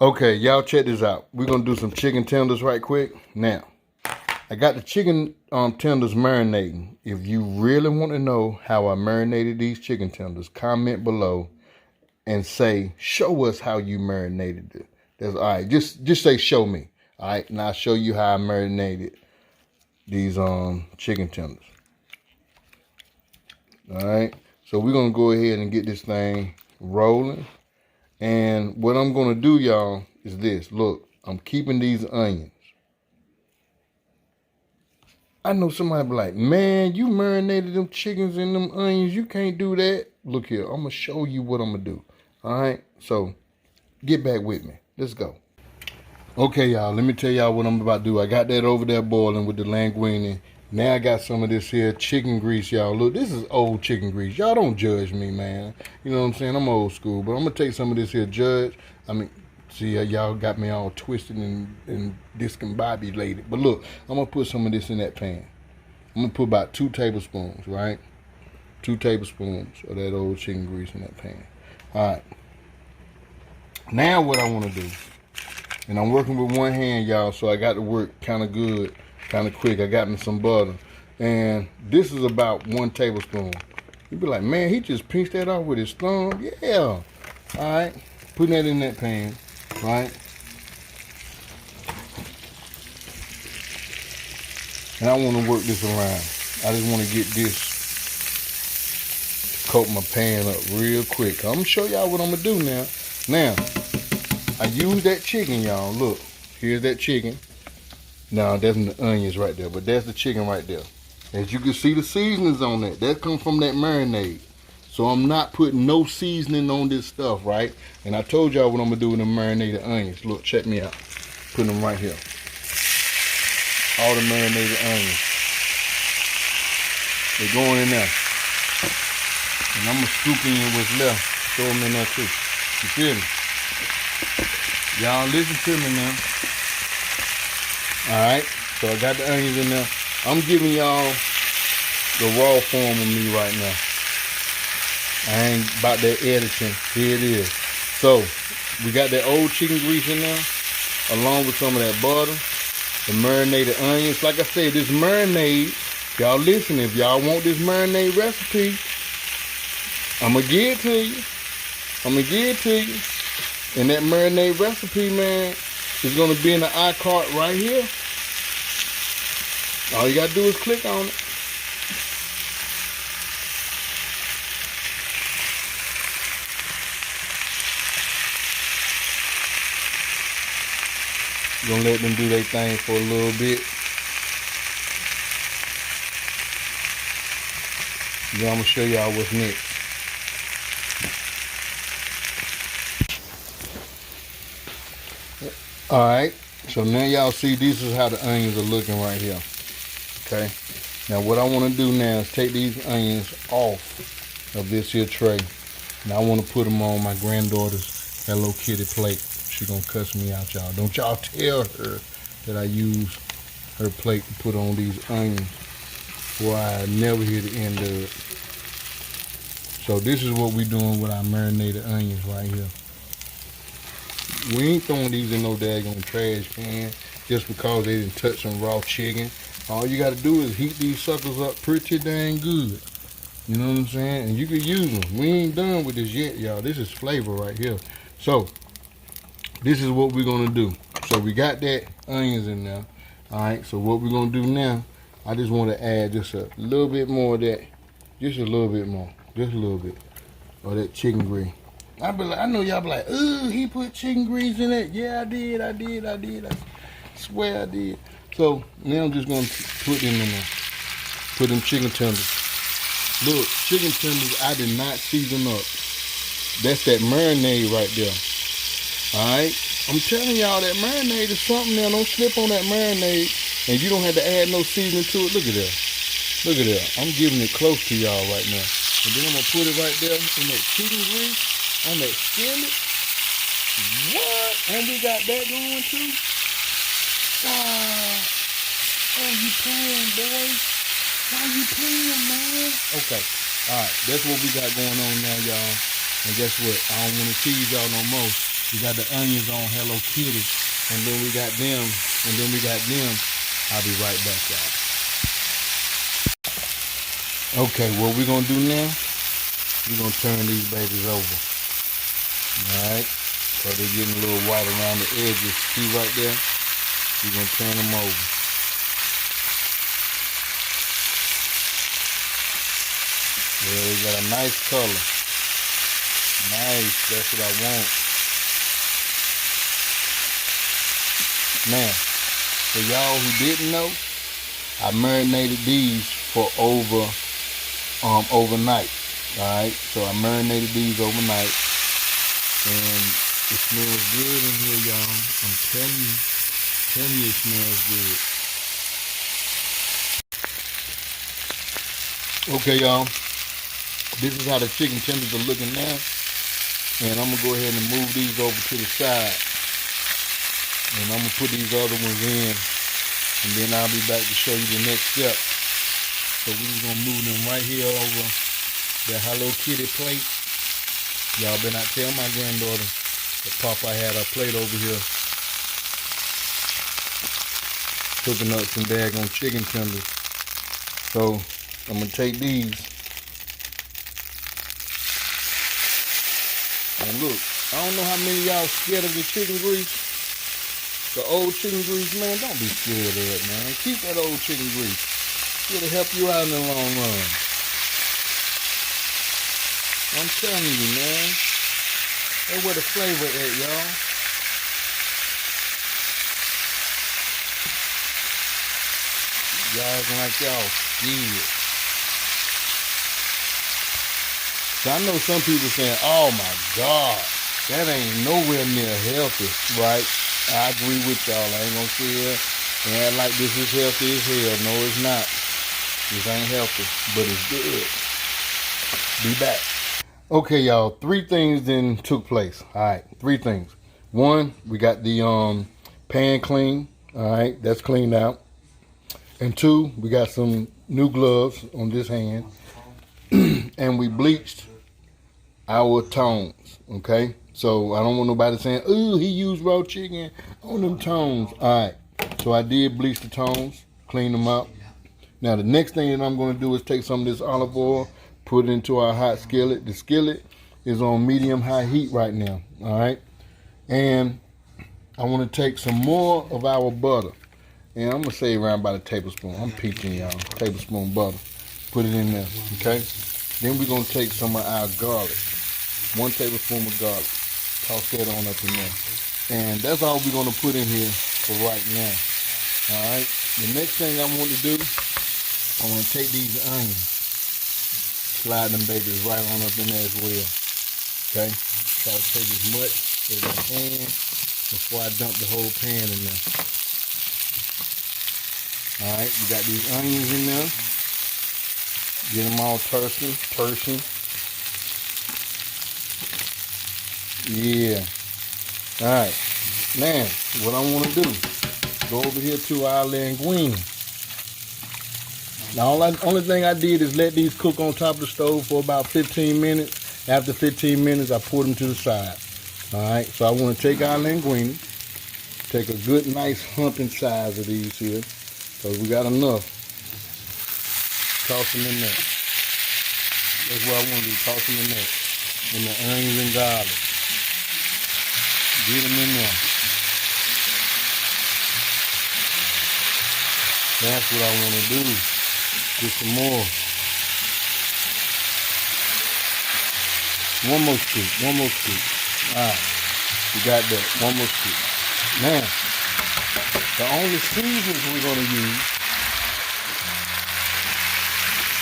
Okay, y'all check this out. We're gonna do some chicken tenders right quick. Now, I got the chicken tenders marinating. If you really want to know how I marinated these chicken tenders, comment below and say, show us how you marinated it. That's all right. Just say show me. All right, and I'll show you how I marinated these chicken tenders. All right, so we're gonna go ahead and get this thing rolling. And what I'm gonna do, y'all, is this. Look, I'm keeping these onions. I know somebody be like, man, you marinated them chickens and them onions. You can't do that. Look here, I'm gonna show you what I'm gonna do. All right, so get back with me. Let's go. Okay, y'all, let me tell y'all what I'm about to do. I got that over there boiling with the linguine. Now I got some of this here chicken grease, y'all. Look, this is old chicken grease. Y'all don't judge me, man. You know what I'm saying? I'm old school, but I'm going to take some of this here see, y'all got me all twisted and discombobulated. But look, I'm going to put some of this in that pan. I'm going to put about 2 tablespoons, right? 2 tablespoons of that old chicken grease in that pan. All right. Now what I want to do, and I'm working with one hand, y'all, so I got to work kind of good, kind of quick. I got me some butter. And this is about 1 tablespoon. You be like, man, he just pinched that off with his thumb. Yeah. All right. Putting that in that pan, right? And I want to work this around. I just want to get this, coat my pan up real quick. I'm going to show y'all what I'm going to do now. Now, I use that chicken, y'all. Look, here's that chicken. Now, that's the onions right there, but that's the chicken right there. As you can see, the seasonings on that. That comes from that marinade. So I'm not putting no seasoning on this stuff, right? And I told y'all what I'm going to do with the marinated onions. Look, check me out. Putting them right here. All the marinated onions. They're going in there. And I'm going to scoop in what's left. Throw them in there too. You feel me? Y'all listen to me now. Alright, so I got the onions in there. I'm giving y'all the raw form of me right now. I ain't about that editing. Here it is. So, we got that old chicken grease in there, along with some of that butter, the marinated onions. Like I said, this marinade, y'all listen, if y'all want this marinade recipe, I'm going to give it to you. I'm going to give it to you. And that marinade recipe, man, is going to be in the iCart right here. All you got to do is click on it. Gonna let them do their thing for a little bit. Then I'm gonna show y'all what's next. Alright, so now y'all see this is how the onions are looking right here. Okay, now what I want to do now is take these onions off of this here tray. And I want to put them on my granddaughter's Hello Kitty plate. She gonna cuss me out, y'all. Don't y'all tell her that I use her plate to put on these onions. Boy, I never hear the end of it. So this is what we doing with our marinated onions right here. We ain't throwing these in no daggone trash can just because they didn't touch some raw chicken. All you gotta do is heat these suckers up pretty dang good. You know what I'm saying? And you can use them. We ain't done with this yet, y'all. This is flavor right here. So this is what we're gonna do. So we got that onions in there. Alright, so what we're gonna do now, I just want to add just a little bit more of that. Just a little bit more. Just a little bit of that chicken grease. I know y'all be like, ooh, he put chicken grease in it. Yeah, I did. I swear I did. So now I'm just gonna put them in there. Put them chicken tenders. Look, chicken tenders I did not season up. That's that marinade right there. Alright? I'm telling y'all that marinade is something now. Don't slip on that marinade. And you don't have to add no seasoning to it. Look at that. Look at that. I'm giving it close to y'all right now. And then I'm going to put it right there in that chicken grease, on that skillet. What? And we got that going too? Wow. Oh, you playing, boy. Why you playing, man? Okay. All right. That's what we got going on now, y'all. And guess what? I don't want to tease y'all no more. We got the onions on Hello Kitty, and then we got them, I'll be right back, y'all. Okay, what we're gonna do now, we're gonna turn these babies over. Alright, so they're getting a little white around the edges. See right there? We're gonna turn them over. Yeah, we got a nice color. Nice, that's what I want. Now, for y'all who didn't know, I marinated these for overnight. Alright, so I marinated these overnight. And it smells good in here, y'all. I'm telling you it smells good. Okay, y'all. This is how the chicken tenders are looking now. And I'm gonna go ahead and move these over to the side. And I'm gonna put these other ones in. And then I'll be back to show you the next step. So we're just gonna move them right here over the Hello Kitty plate. Y'all better not tell my granddaughter that Papa had a plate over here cooking up some daggone chicken tenders. So I'm gonna take these. And look, I don't know how many of y'all scared of the chicken grease. The old chicken grease, man, don't be scared of it, man. Keep that old chicken grease. It'll help you out in the long run. I'm telling you, man. That's where the flavor at, y'all. Y'all acting like y'all scared. So I know some people saying, oh my God, that ain't nowhere near healthy, right? I agree with y'all. I ain't gonna sit here and act like this is healthy as hell. No, it's not. This ain't healthy, but it's good. Be back. Okay, y'all, 3 things then took place. All right, 3 things. 1, we got the pan clean. All right, that's cleaned out. And 2, we got some new gloves on this hand. And we bleached our tones, okay? So I don't want nobody saying, ooh, he used raw chicken on them tones. All right, so I did bleach the tones, clean them up. Now the next thing that I'm going to do is take some of this olive oil, put it into our hot skillet. The skillet is on medium-high heat right now, all right? And I want to take some more of our butter. And I'm going to say around about a tablespoon. I'm peaching, y'all. Tablespoon butter. Put it in there, okay? Then we're going to take some of our garlic. 1 tablespoon of garlic. Toss that on up in there. And that's all we're going to put in here for right now, all right? The next thing I want to do, I want to take these onions. Slide them babies right on up in there as well. Okay? Try to take as much as I can before I dump the whole pan in there. Alright, we got these onions in there. Get them all tershing. Yeah. Alright. Now, what I want to do, go over here to our linguine. Now, only thing I did is let these cook on top of the stove for about 15 minutes. After 15 minutes, I pour them to the side. All right, so I want to take our linguine, take a good, nice humping size of these here, because we got enough. Toss them in there. That's what I want to do, toss them in there. In the onions and garlic. Get them in there. That's what I want to do. Get some more. One more scoop. Alright. We got that. One more scoop. Now, the only seasons we're going to use,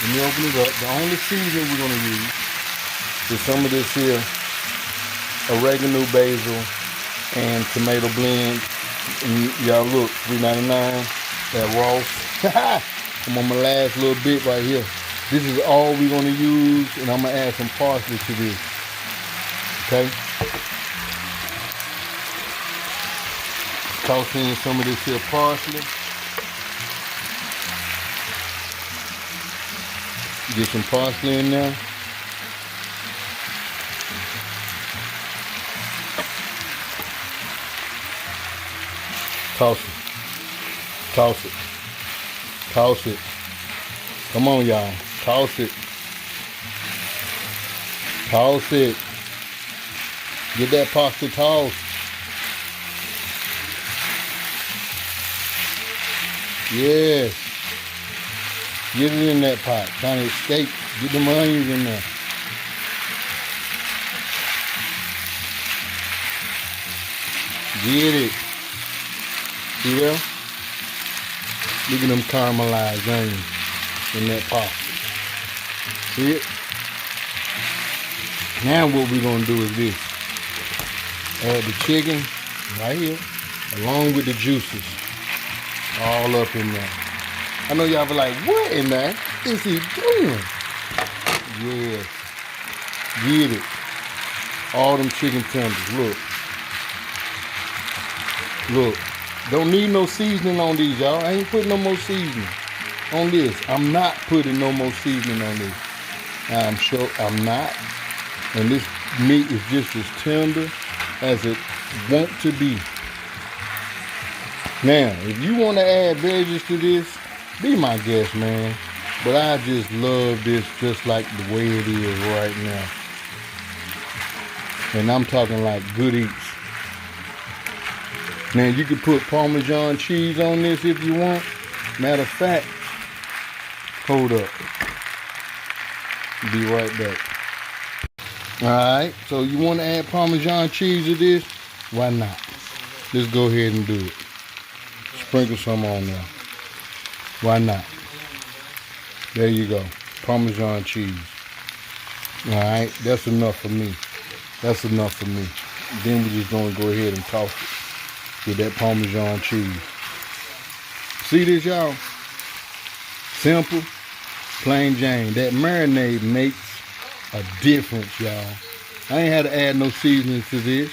let me open it up. The only season we're going to use is some of this here oregano, basil, and tomato blend. And y'all look, $3.99 at Ross. I'm on my last little bit right here. This is all we're going to use, and I'm going to add some parsley to this. Okay? Toss in some of this here parsley. Get some parsley in there. Toss it. Toss it. Toss it. Come on, y'all. Toss it. Toss it. Get that pasta tossed. Yes. Get it in that pot. Trying to escape. Get them onions in there. Get it. See there? Look at them caramelized onions in that pasta. See it? Now what we're going to do is this. Add the chicken right here along with the juices all up in there. I know y'all be like, what in there is he doing? Yes. Get it. All them chicken tenders. Look. Look. Don't need no seasoning on these, y'all. I ain't putting no more seasoning on this. I'm not putting no more seasoning on this. I'm sure I'm not. And this meat is just as tender as it want to be. Now, if you want to add veggies to this, be my guest, man. But I just love this just like the way it is right now. And I'm talking like good eats. Now, you can put Parmesan cheese on this if you want. Matter of fact, hold up. Be right back. Alright, so you want to add Parmesan cheese to this? Why not? Let's go ahead and do it. Sprinkle some on there. Why not? There you go. Parmesan cheese. Alright, that's enough for me. That's enough for me. Then we're just going to go ahead and toss it with that Parmesan cheese. See this, y'all? Simple, plain Jane. That marinade makes a difference, y'all. I ain't had to add no seasoning to this.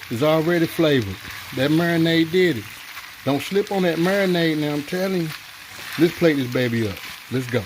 It's already flavored. That marinade did it. Don't slip on that marinade now, I'm telling you. Let's plate this baby up. Let's go.